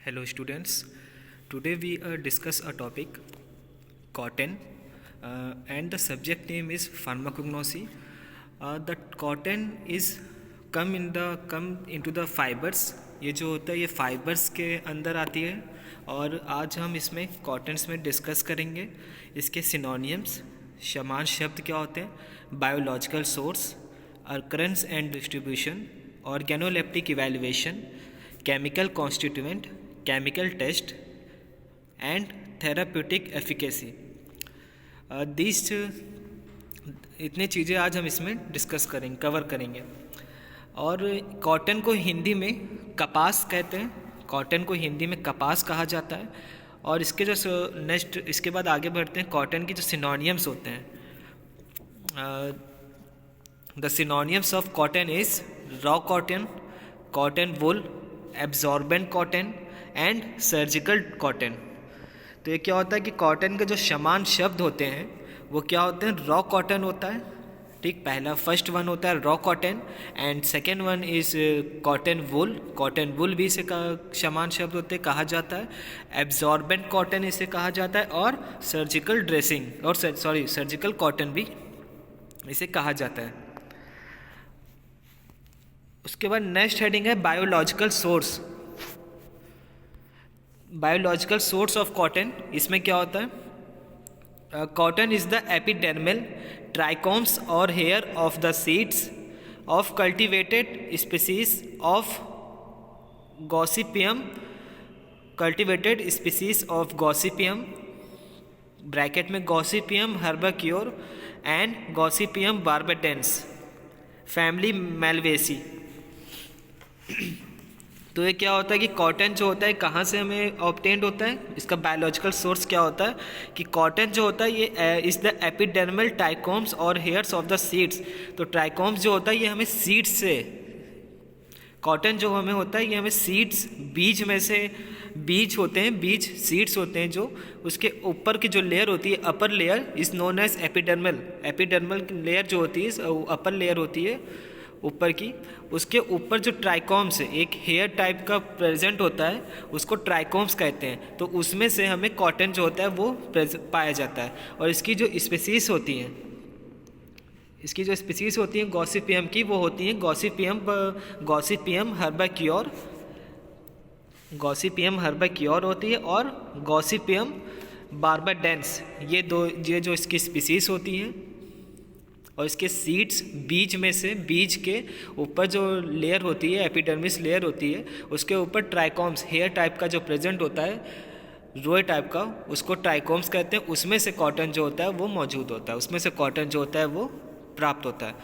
Hello students, today we discuss a topic cotton and the subject name is pharmacognosy. The cotton is come into the fibers. ये जो होता है ये fibres के अंदर आती है और आज हम इसमें कॉटन्स में डिस्कस करेंगे इसके सिनोनियम्स, समान शब्द क्या होते हैं, biological source, occurrence and distribution, organoleptic evaluation, chemical constituent, chemical test and therapeutic efficacy. This इतनी चीज़ें आज हम इसमें डिस्कस करेंगे, कवर करेंगे। और कॉटन को हिंदी में कपास कहते हैं, कॉटन को हिंदी में कपास कहा जाता है। और इसके जो नेक्स्ट इसके बाद आगे बढ़ते हैं, कॉटन के जो सिनोनियम्स होते हैं। The synonyms of cotton is raw cotton, cotton wool, absorbent cotton and surgical cotton. तो ये क्या होता है कि कॉटन के जो समान शब्द होते हैं वो क्या होते हैं, रॉ कॉटन होता है, ठीक। पहला फर्स्ट वन होता है raw cotton and second one is cotton wool. Cotton wool भी इसे समान शब्द होते हैं, कहा जाता है। एब्जॉर्बेंट कॉटन इसे कहा जाता है और सर्जिकल ड्रेसिंग और सर्जिकल कॉटन भी इसे कहा जाता है। उसके बाद नेक्स्ट हेडिंग है biological source. Biological source of cotton, इसमें क्या होता है, cotton is the epidermal trichomes और hair of the seeds of cultivated species of gossypium, cultivated species of gossypium bracket में gossypium herbaceum and gossypium barbadense family malvaceae. तो ये क्या होता है कि कॉटन जो होता है कहाँ से हमें ऑब्टेन्ड होता है, इसका बायोलॉजिकल सोर्स क्या होता है कि कॉटन जो होता है ये इज़ द एपिडर्मल ट्राइकोम्स और हेयर्स ऑफ द सीड्स। तो ट्राइकोम्स जो होता है ये हमें सीड्स से, कॉटन जो हमें होता है ये हमें सीड्स, बीज में से, बीज होते हैं, बीज सीड्स होते हैं, जो उसके ऊपर की जो लेयर होती है, upper layer is known as epidermal. Epidermal layer जो होती है अपर लेयर होती है ऊपर की, उसके ऊपर जो ट्राइकोम्स है, एक हेयर टाइप का प्रेजेंट होता है, उसको ट्राइकोम्स कहते हैं। तो उसमें से हमें कॉटन जो होता है वो पाया जाता है। और इसकी जो स्पीसीज होती हैं, इसकी जो स्पीसीज होती हैं गॉसिपियम की, वो होती हैं गॉसिपियम हर्बाक्योर, गॉसिपियम हर्बाक्योर होती है और गॉसिपियम बार्बाडेंस। ये जो इसकी स्पीसीज होती हैं। और इसके सीड्स, बीज में से, बीज के ऊपर जो लेयर होती है, एपिडर्मिस लेयर होती है, उसके ऊपर ट्राइकोम्स, हेयर टाइप का जो प्रेजेंट होता है, रोए टाइप का, उसको ट्राइकोम्स कहते हैं। उसमें से कॉटन जो होता है वो मौजूद होता है, उसमें से कॉटन जो होता है वो प्राप्त होता है।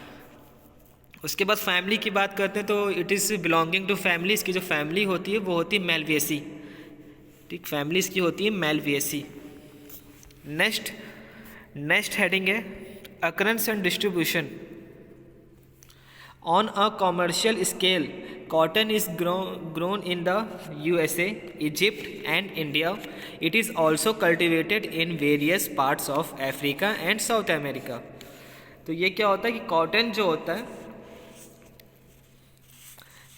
उसके बाद फैमिली की बात करते हैं तो it is belonging to family. इसकी जो फैमिली होती है वो होती है मेल्वेसी, ठीक। फैमिली इसकी होती है मेल्वेसी। नेक्स्ट हेडिंग है occurrence and distribution. On a commercial scale, cotton is grown in the USA, Egypt and India. It is also cultivated in various parts of Africa and South America. तो ये क्या होता है कि कॉटन जो होता है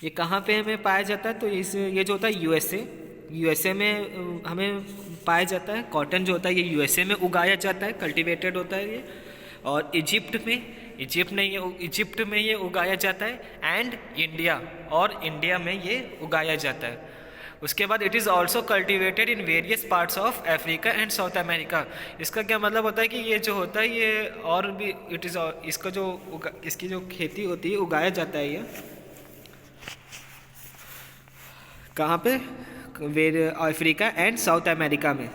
ये कहाँ पे हमें पाया जाता है, तो ये जो होता है यूएसए में हमें पाया जाता है। कॉटन जो होता है ये यूएसए में उगाया जाता है, कल्टिवेटेड होता है ये। और इजिप्ट में ये उगाया जाता है एंड इंडिया में ये उगाया जाता है। उसके बाद it is also cultivated in various parts of Africa and south America. इसका क्या मतलब होता है कि ये जो होता है ये और भी इसकी जो खेती होती है, उगाया जाता है ये कहाँ पे, अफ्रीका एंड साउथ अमेरिका में।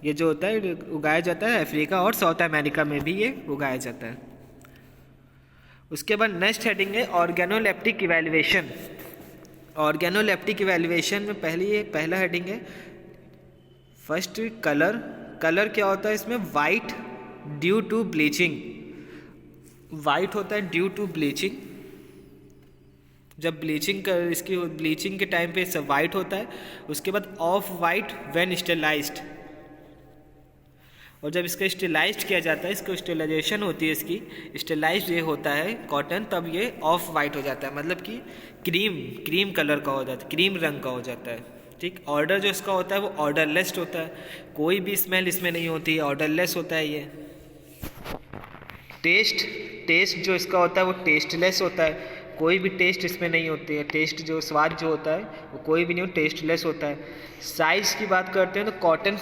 ये जो होता है उगाया जाता है अफ्रीका और साउथ अमेरिका में भी ये उगाया जाता है। उसके बाद नेक्स्ट हेडिंग है ऑर्गेनोलेप्टिक इवैल्यूएशन। ऑर्गेनोलेप्टिक इवैल्यूएशन में पहला हेडिंग है फर्स्ट कलर क्या होता है इसमें, white due to bleaching. White होता है ड्यू टू ब्लीचिंग, जब ब्लीचिंग के टाइम पे सब वाइट होता है। उसके बाद ऑफ वाइट व्हेन स्टेलाइज्ड, और जब इसका स्टेलाइज्ड किया जाता है, इसको स्टेलाइजेशन होती है, इसकी स्टेलाइज्ड ये होता है कॉटन, तब ये ऑफ वाइट हो जाता है, मतलब कि क्रीम कलर का हो जाता है, क्रीम रंग का हो जाता है। ठीक। ऑर्डर जो इसका होता है वो ऑर्डरलेस होता है, कोई भी स्मेल इसमें नहीं होती है, ऑर्डरलेस होता है ये। टेस्ट जो इसका होता है वो टेस्टलेस होता है, कोई भी टेस्ट इसमें नहीं होती है, टेस्ट जो स्वाद जो होता है वो कोई भी नहीं हो, टेस्टलेस होता है। साइज की बात करते हैं तो cotton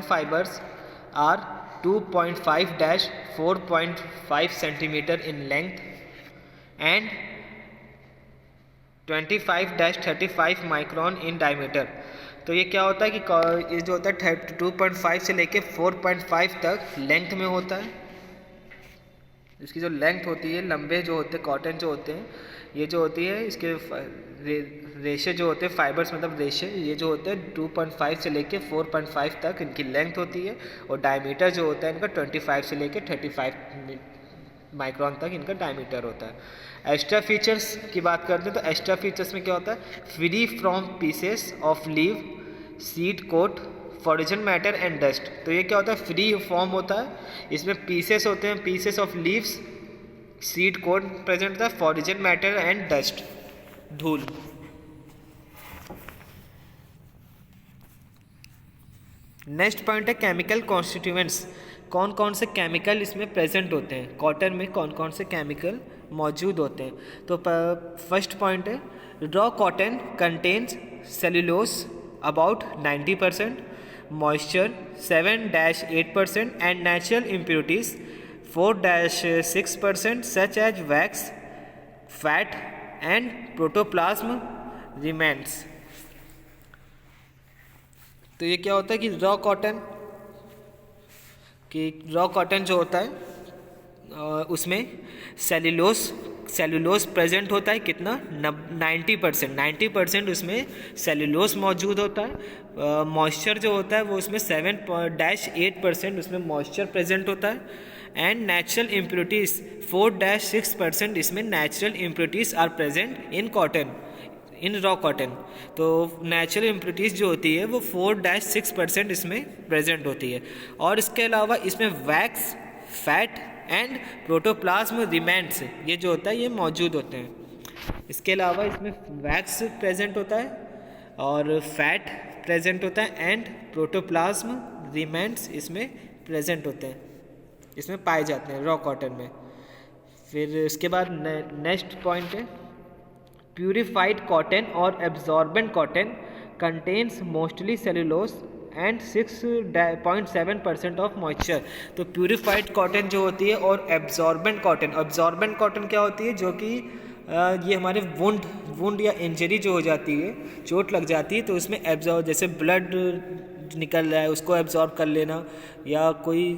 fibres are 2.5-4.5 centimetre in length and 25-35 micron in diameter. तो ये क्या होता है कि ये जो होता है 2.5 से लेके 4.5 तक लेंथ में होता है। इसकी जो लेंथ होती है, लंबे जो होते हैं कॉटन जो होते हैं, ये जो होती है इसके रेशे जो होते हैं, फाइबर्स मतलब रेशे, ये जो होते हैं 2.5 से लेके 4.5 तक इनकी लेंथ होती है, और डायमीटर जो होता है इनका 25 से लेके 35 माइक्रोन तक इनका डायमीटर होता है। एक्स्ट्रा फीचर्स की बात करते हैं तो एक्स्ट्रा फीचर्स में क्या होता है, free from pieces of leave, seed coat, foreign matter and dust. तो ये क्या होता है, फ्री फॉर्म होता है, इसमें पीसेस होते हैं, pieces of leaves, seed coat present होता है, फॉरिजन मैटर एंड डस्ट, धूल। नेक्स्ट पॉइंट है केमिकल कॉन्स्टिट्यूएंट्स, कौन कौन से केमिकल इसमें प्रेजेंट होते हैं, कॉटन में कौन कौन से केमिकल मौजूद होते हैं। तो फर्स्ट पॉइंट है, raw cotton contains cellulose about 90%, moisture 7-8% and natural impurities 4-6% such as wax, fat and protoplasm remains। तो ये क्या होता है कि रॉ कॉटन जो होता है उसमें सेल्यूलोज प्रेजेंट होता है, कितना 90% उसमें सेल्यूलोज मौजूद होता है। मॉइस्चर जो होता है वो उसमें 7-8% उसमें मॉइस्चर प्रेजेंट होता है, एंड नेचुरल इम्प्योरिटीज़ 4-6% इसमें natural impurities are present in raw cotton. तो नेचुरल इम्प्योरिटीज़ जो होती है वो 4-6% इसमें प्रेजेंट होती है, और इसके अलावा इसमें wax, fat and protoplasm remnants ये जो होता है ये मौजूद होते हैं। इसके अलावा इसमें वैक्स प्रेजेंट होता है और फैट प्रेजेंट होता है, एंड प्रोटोप्लाज्म रिमेंट्स इसमें प्रेजेंट होते हैं, इसमें पाए जाते हैं रॉ कॉटन में। फिर इसके बाद नेक्स्ट पॉइंट है, प्यूरिफाइड कॉटन और absorbent cotton contains mostly cellulose and 6.7% of moisture. तो प्यूरिफाइड कॉटन जो होती है और एब्जॉर्बेंट कॉटन क्या होती है, जो कि ये हमारे वुंड या इंजरी जो हो जाती है, चोट लग जाती है, तो उसमें एब्जॉर्ब, जैसे ब्लड निकल रहा है उसको एब्जॉर्ब कर लेना, या कोई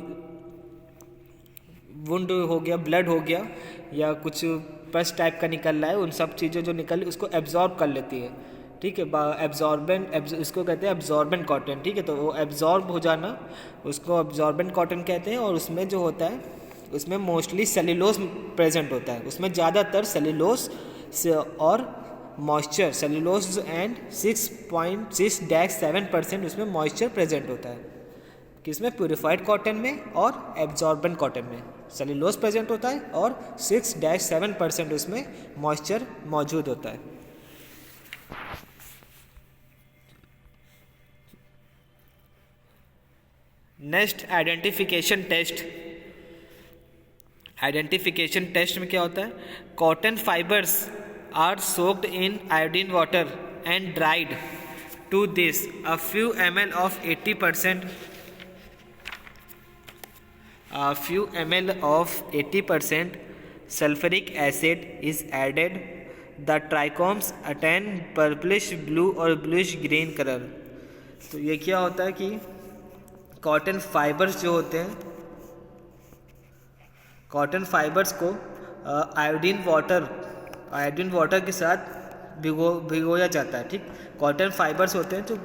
वुंड हो गया, ब्लड हो गया, या कुछ पस टाइप का निकल रहा है, उन सब चीज़ों जो निकल उसको एब्जॉर्ब कर लेती है। ठीक है, इसको कहते हैं एब्जॉर्बेंट कॉटन। ठीक है, तो वो एब्जॉर्ब हो जाना उसको एब्जॉर्बेंट कॉटन कहते हैं, और उसमें जो होता है उसमें मोस्टली सेल्यूलोज प्रेजेंट होता है, उसमें ज़्यादातर सेल्यूलोज और मॉइस्चर, सेल्यूलोज एंड 6.6-7% उसमें मॉइस्चर प्रेजेंट होता है, किसमें, प्यूरिफाइड कॉटन में और एब्जॉर्बेंट कॉटन में सेल्यूलोज प्रेजेंट होता है और 6-7% उसमें मॉइस्चर मौजूद होता है। नेक्स्ट आइडेंटिफिकेशन टेस्ट में क्या होता है, cotton fibres are soaked in iodine water and dried to this a few ml of 80% sulfuric acid is added. The trichomes attain purplish blue और bluish green color। तो ये क्या होता है कि कॉटन फाइबर्स जो होते हैं, कॉटन फाइबर्स को आयोडीन वाटर के साथ भिगोया जाता है। ठीक, कॉटन फाइबर्स होते हैं जो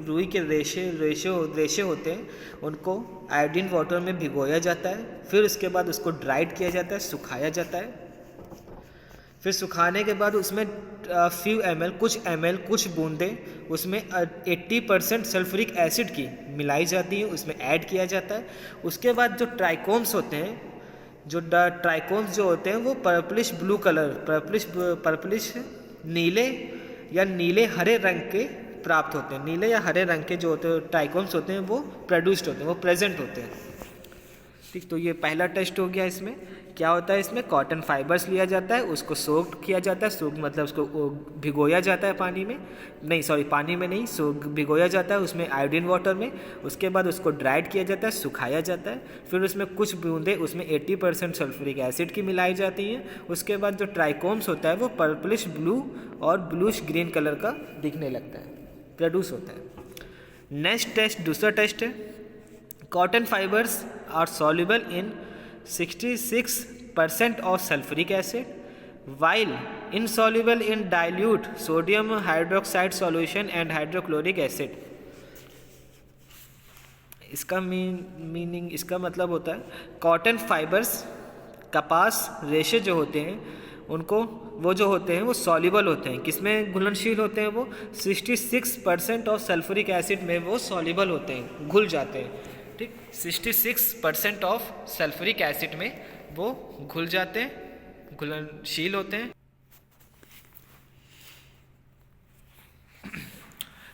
रुई के रेशे होते हैं, उनको आयोडीन वाटर में भिगोया जाता है, फिर उसके बाद उसको ड्राइड किया जाता है, सुखाया जाता है। फिर सुखाने के बाद उसमें कुछ बूंदें उसमें 80% सल्फ्यूरिक एसिड की मिलाई जाती है, उसमें ऐड किया जाता है। उसके बाद जो ट्राइकोम्स होते हैं, जो ट्राइकोम्स जो होते हैं वो पर्पलिश ब्लू कलर, पर्पलिश नीले या नीले हरे रंग के प्राप्त होते हैं। नीले या हरे रंग के जो होते हैं ट्राइकोम्स होते हैं वो प्रोड्यूस्ड होते हैं, वो प्रेजेंट होते हैं। ठीक, तो ये पहला टेस्ट हो गया। इसमें क्या होता है, इसमें कॉटन फाइबर्स लिया जाता है, उसको सोक्ड किया जाता है, सोक मतलब उसको भिगोया जाता है पानी में, नहीं सॉरी पानी में नहीं, भिगोया जाता है उसमें आयोडीन वाटर में। उसके बाद उसको ड्राइड किया जाता है, सुखाया जाता है, फिर उसमें कुछ बूंदे उसमें 80% सल्फ्यूरिक एसिड की मिलाई जाती हैं। उसके बाद जो ट्राइकोम्स होता है वो पर्पलिश ब्लू और ब्लूश ग्रीन कलर का दिखने लगता है, प्रोड्यूस होता है। नेक्स्ट टेस्ट, दूसरा टेस्ट है, cotton fibres are soluble in 66% of sulfuric acid while insoluble in dilute sodium hydroxide solution and hydrochloric acid। इसका मीनिंग, इसका मतलब होता है कॉटन फाइबर्स, कपास रेशे जो होते हैं उनको, वो जो होते हैं वो सॉल्युबल होते हैं, किसमें घुलनशील होते हैं, वो 66% ऑफ सल्फ्यूरिक एसिड में वो सॉल्युबल होते हैं, घुल जाते हैं। ठीक, 66% ऑफ सल्फ्यूरिक एसिड में वो घुल जाते हैं, घुलनशील होते हैं।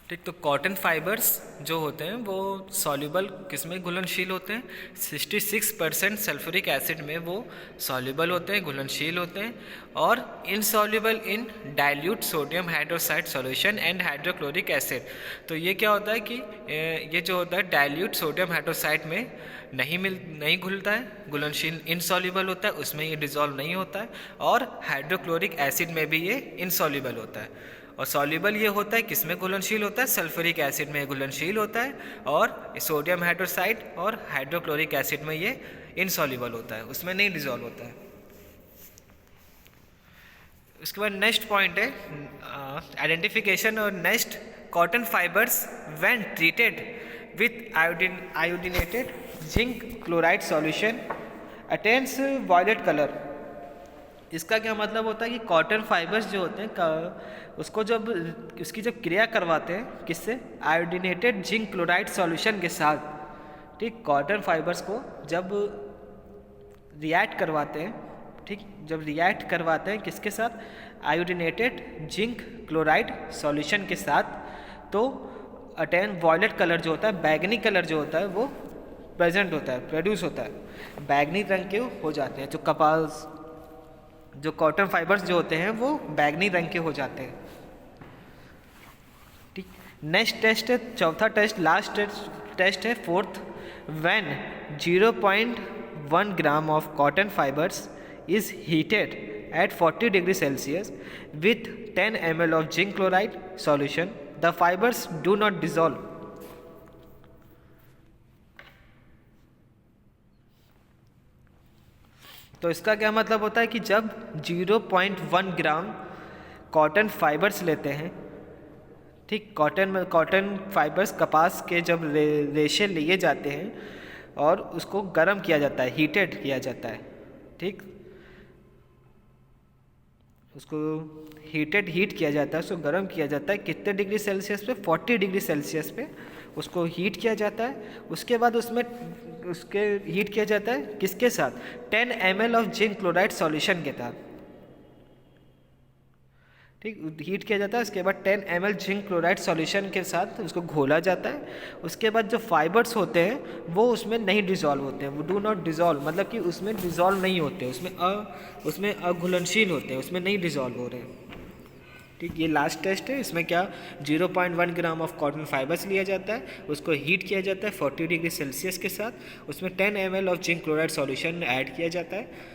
ठीक, तो कॉटन फाइबर्स जो होते हैं वो सॉल्युबल किसमें घुलनशील होते हैं, 66% सल्फ्यूरिक एसिड में वो सॉल्युबल होते हैं, घुलनशील होते हैं, और insoluble in dilute sodium hydroxide solution and hydrochloric acid. तो ये क्या होता है कि ये जो होता है डाइल्यूट सोडियम हाइड्रोक्साइड में नहीं घुलता है, घुलनशील इनसॉल्युबल होता है, उसमें ये डिजॉल्व नहीं होता है, और हाइड्रोक्लोरिक एसिड में भी ये इनसॉल्युबल होता है। और सॉल्युबल ये होता है किसमें घुलनशील होता है, सल्फ्यूरिक एसिड में घुलनशील होता है, और सोडियम हाइड्रोक्साइड और हाइड्रोक्लोरिक एसिड में ये इनसॉल्युबल होता है, उसमें नहीं डिजॉल्व होता है। उसके बाद नेक्स्ट पॉइंट है आइडेंटिफिकेशन और next, cotton fibres when treated with iodinated zinc chloride solution attains violet colour. इसका क्या मतलब होता है कि कॉटन फाइबर्स जो होते हैं उसको जब उसकी जब क्रिया करवाते हैं किससे, आयोडीनेटेड जिंक क्लोराइड सॉल्यूशन के साथ। ठीक, कॉटन फाइबर्स को जब रिएक्ट करवाते हैं, ठीक, जब रिएक्ट करवाते हैं किसके साथ, आयोडीनेटेड जिंक क्लोराइड सॉल्यूशन के साथ, तो अटेन वॉयलेट कलर जो होता है, बैगनी कलर जो होता है वो प्रेजेंट होता है, प्रोड्यूस होता है, बैगनी रंग के हो जाते हैं। जो कपास, जो कॉटन फाइबर्स जो होते हैं वो बैगनी रंग के हो जाते हैं। ठीक, नेक्स्ट टेस्ट है, चौथा टेस्ट, लास्ट टेस्ट है fourth, when 0.1 gram of cotton fibres is heated at 40 degree Celsius with 10 ml of zinc chloride solution, the fibres do not dissolve. तो इसका क्या मतलब होता है कि जब 0.1 ग्राम कॉटन फाइबर्स लेते हैं, ठीक, कॉटन फाइबर्स कपास के जब रेशे लिए जाते हैं और उसको गर्म किया जाता है, हीटेड किया जाता है, ठीक, उसको हीट किया जाता है, उसको गर्म किया जाता है, कितने डिग्री सेल्सियस पे, 40 डिग्री सेल्सियस पे उसको हीट किया जाता है। उसके बाद उसमें उसके हीट किया जाता है किसके साथ, 10 ml of zinc chloride solution के साथ। ठीक, हीट किया जाता है, उसके बाद 10 ml जिंक क्लोराइड सॉल्यूशन के साथ उसको घोला जाता है। उसके बाद जो फाइबर्स होते हैं वो उसमें नहीं डिजॉल्व होते हैं, वो डू नॉट डिजॉल्व, मतलब कि उसमें डिजॉल्व नहीं होते, उसमें अघुलनशील होते हैं, उसमें नहीं डिजॉल्व हो रहे हैं। ठीक, ये लास्ट टेस्ट है। इसमें क्या 0.1 ग्राम ऑफ कॉटन फाइबर्स लिया जाता है, उसको हीट किया जाता है 40 डिग्री सेल्सियस के साथ, उसमें 10 ml of zinc chloride solution add किया जाता है।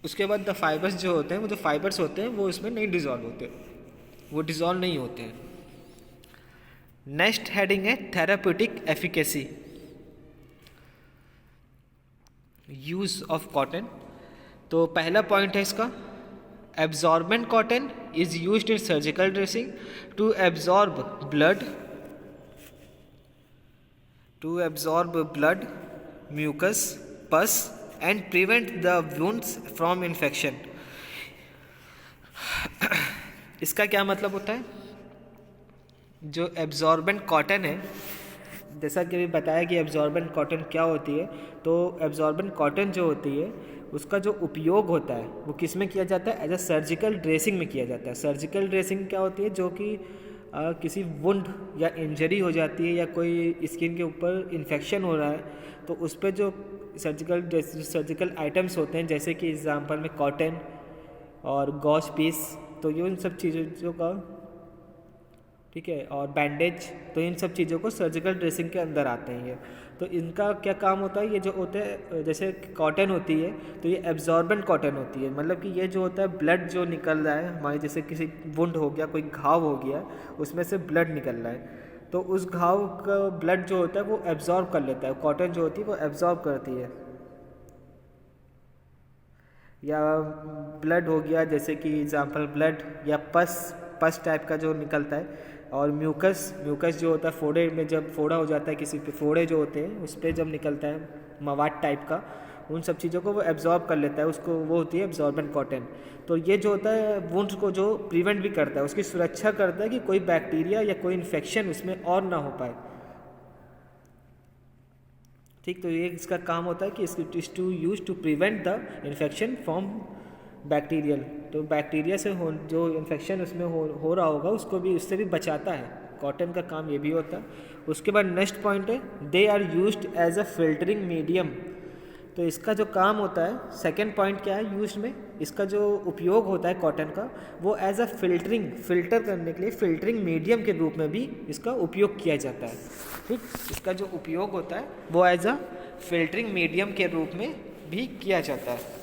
उसके बाद द फाइबर्स जो होते हैं, वो जो फाइबर्स होते हैं वो इसमें नहीं डिजॉल्व होते, वो डिजॉल्व नहीं होते हैं। नेक्स्ट हेडिंग है therapeutic efficacy, use of cotton. तो पहला पॉइंट है इसका, absorbent cotton is used in surgical dressing to absorb blood, mucus, pus and prevent the wounds from infection। इसका क्या मतलब होता है, जो एब्जॉर्बेंट कॉटन है जैसा कि अभी बताया कि एब्जॉर्बेंट कॉटन क्या होती है, तो एब्जॉर्बेंट कॉटन जो होती है उसका जो उपयोग होता है वो किस में किया जाता है, एज अ सर्जिकल ड्रेसिंग में किया जाता है। सर्जिकल ड्रेसिंग क्या होती है, जो कि किसी वुंड या इंजरी हो जाती है या कोई स्किन के ऊपर इन्फेक्शन हो रहा है, तो उस पर जो सर्जिकल आइटम्स होते हैं, जैसे कि एग्जांपल में कॉटन और गॉश पीस, तो ये उन सब चीज़ों का, ठीक है, और बैंडेज, तो इन सब चीज़ों को सर्जिकल ड्रेसिंग के अंदर आते हैं ये। तो इनका क्या काम होता है, ये जो होते हैं जैसे कॉटन होती है तो ये एब्जॉर्बेंट कॉटन होती है, मतलब कि ये जो होता है ब्लड जो निकल रहा है हमारे, जैसे किसी वुंड हो गया, कोई घाव हो गया, उसमें से ब्लड निकल रहा है, तो उस घाव का ब्लड जो होता है वो एब्जॉर्ब कर लेता है, कॉटन जो होती है वो एब्जॉर्ब करती है। या ब्लड हो गया, जैसे कि एग्जांपल ब्लड या पस टाइप का जो निकलता है, और म्यूकस जो होता है फोड़े में, जब फोड़ा हो जाता है किसी पे, फोड़े जो होते हैं उस पर जब निकलता है मवाद टाइप का, उन सब चीज़ों को वो एब्जॉर्ब कर लेता है, उसको वो होती है एब्जॉर्बेंट कॉटन। तो ये जो होता है वुंड को जो प्रिवेंट भी करता है, उसकी सुरक्षा करता है कि कोई बैक्टीरिया या कोई इन्फेक्शन उसमें और ना हो पाए। ठीक, तो ये इसका काम होता है कि is to use to prevent the infection from bacterial, तो बैक्टीरिया से जो इन्फेक्शन उसमें हो रहा होगा उसको भी, उससे भी बचाता है। कॉटन का काम ये भी होता है। उसके बाद नेक्स्ट पॉइंट है, they are used as a filtering medium. तो इसका जो काम होता है, सेकेंड पॉइंट क्या है यूज में, इसका जो उपयोग होता है कॉटन का, वो एज अ फिल्टर करने के लिए फिल्टरिंग मीडियम के रूप में भी इसका उपयोग किया जाता है। ठीक, इसका जो उपयोग होता है वो एज अ फिल्टरिंग मीडियम के रूप में भी किया जाता है।